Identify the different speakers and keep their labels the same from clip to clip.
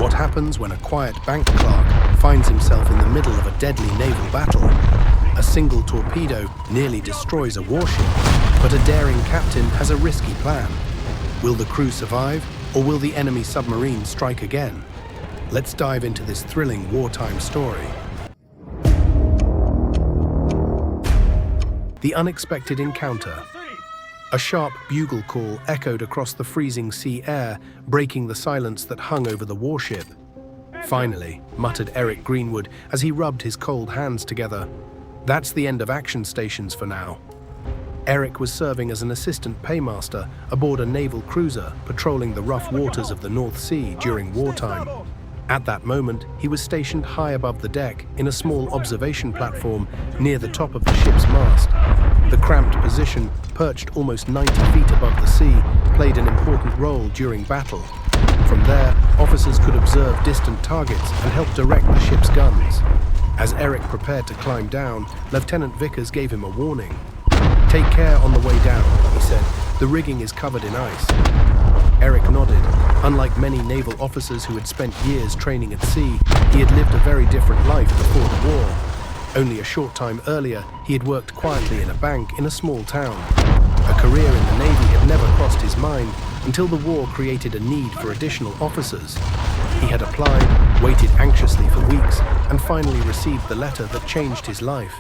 Speaker 1: What happens when a quiet bank clerk finds himself in the middle of a deadly naval battle? A single torpedo nearly destroys a warship, but a daring captain has a risky plan. Will the crew survive, or will the enemy submarine strike again? Let's dive into this thrilling wartime story. The unexpected encounter. A sharp bugle call echoed across the freezing sea air, breaking the silence that hung over the warship. "Finally," muttered Eric Greenwood as he rubbed his cold hands together. "That's the end of action stations for now." Eric was serving as an assistant paymaster aboard a naval cruiser patrolling the rough waters of the North Sea during wartime. At that moment, he was stationed high above the deck in a small observation platform near the top of the ship's mast. The cramped position, perched almost 90 feet above the sea, played an important role during battle. From there, officers could observe distant targets and help direct the ship's guns. As Eric prepared to climb down, Lieutenant Vickers gave him a warning. "Take care on the way down," he said. "The rigging is covered in ice." Eric nodded. Unlike many naval officers who had spent years training at sea, he had lived a very different life before the war. Only a short time earlier, he had worked quietly in a bank in a small town. A career in the Navy had never crossed his mind until the war created a need for additional officers. He had applied, waited anxiously for weeks, and finally received the letter that changed his life.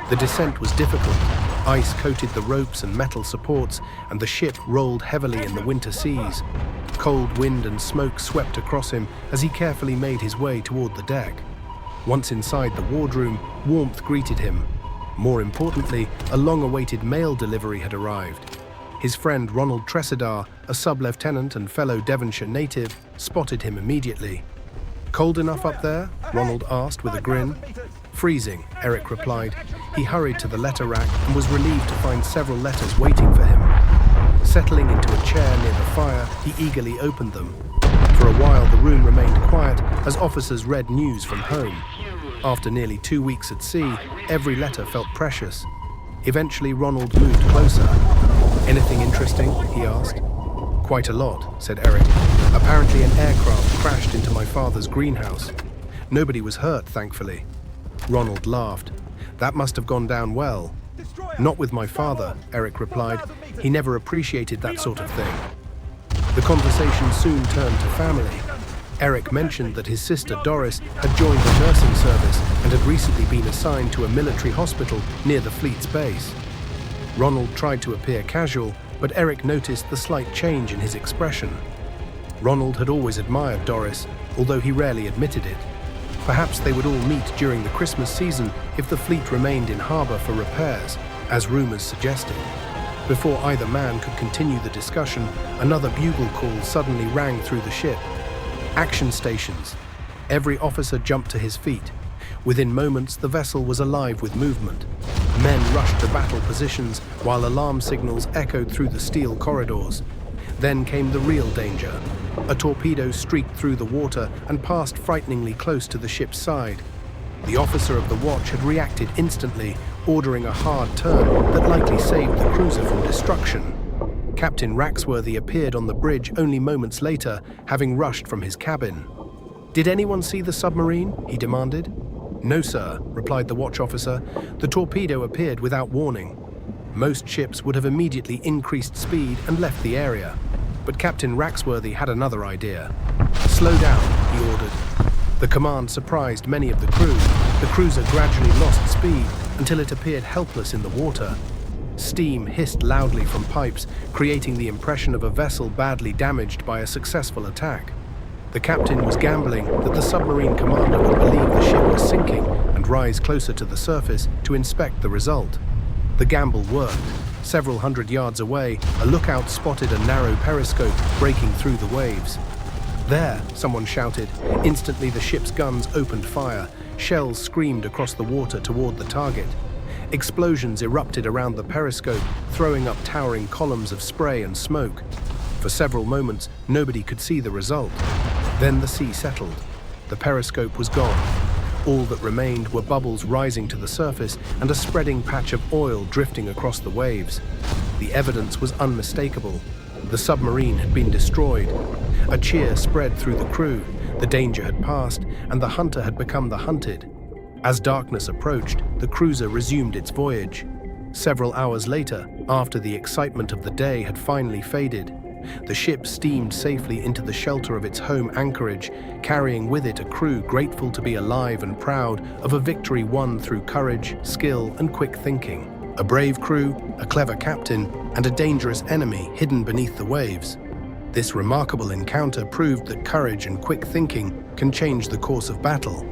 Speaker 1: The descent was difficult. Ice coated the ropes and metal supports, and the ship rolled heavily in the winter seas. Cold wind and smoke swept across him as he carefully made his way toward the deck. Once inside the wardroom, warmth greeted him. More importantly, a long-awaited mail delivery had arrived. His friend Ronald Tresidar, a sub-lieutenant and fellow Devonshire native, spotted him immediately. "Cold enough up there?" Ronald asked with a grin. "Freezing," Eric replied. He hurried to the letter rack and was relieved to find several letters waiting for him. Settling into a chair near the fire, he eagerly opened them. For a while, the room remained quiet as officers read news from home. After nearly 2 weeks at sea, every letter felt precious. Eventually, Ronald moved closer. "Anything interesting?" he asked. "Quite a lot," said Eric. "Apparently an aircraft crashed into my father's greenhouse. Nobody was hurt, thankfully." Ronald laughed. "That must have gone down well." "Not with my father," Eric replied. "He never appreciated that sort of thing." The conversation soon turned to family. Eric mentioned that his sister Doris had joined the nursing service and had recently been assigned to a military hospital near the fleet's base. Ronald tried to appear casual, but Eric noticed the slight change in his expression. Ronald had always admired Doris, although he rarely admitted it. Perhaps they would all meet during the Christmas season if the fleet remained in harbor for repairs, as rumors suggested. Before either man could continue the discussion, another bugle call suddenly rang through the ship. Action stations. Every officer jumped to his feet. Within moments, the vessel was alive with movement. Men rushed to battle positions while alarm signals echoed through the steel corridors. Then came the real danger. A torpedo streaked through the water and passed frighteningly close to the ship's side. The officer of the watch had reacted instantly, ordering a hard turn that likely saved the cruiser from destruction. Captain Raxworthy appeared on the bridge only moments later, having rushed from his cabin. "Did anyone see the submarine?" he demanded. "No, sir," replied the watch officer. "The torpedo appeared without warning. Most ships would have immediately increased speed and left the area. But Captain Raxworthy had another idea. "Slow down," he ordered. The command surprised many of the crew. The cruiser gradually lost speed until it appeared helpless in the water. Steam hissed loudly from pipes, creating the impression of a vessel badly damaged by a successful attack. The captain was gambling that the submarine commander would believe the ship was sinking and rise closer to the surface to inspect the result. The gamble worked. Several hundred yards away, a lookout spotted a narrow periscope breaking through the waves. "There!" someone shouted. Instantly the ship's guns opened fire. Shells screamed across the water toward the target. Explosions erupted around the periscope, throwing up towering columns of spray and smoke. For several moments, nobody could see the result. Then the sea settled. The periscope was gone. All that remained were bubbles rising to the surface and a spreading patch of oil drifting across the waves. The evidence was unmistakable. The submarine had been destroyed. A cheer spread through the crew. The danger had passed, and the hunter had become the hunted. As darkness approached, the cruiser resumed its voyage. Several hours later, after the excitement of the day had finally faded, the ship steamed safely into the shelter of its home anchorage, carrying with it a crew grateful to be alive and proud of a victory won through courage, skill, and quick thinking. A brave crew, a clever captain, and a dangerous enemy hidden beneath the waves. This remarkable encounter proved that courage and quick thinking can change the course of battle.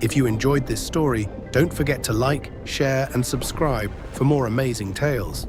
Speaker 1: If you enjoyed this story, don't forget to like, share, and subscribe for more amazing tales.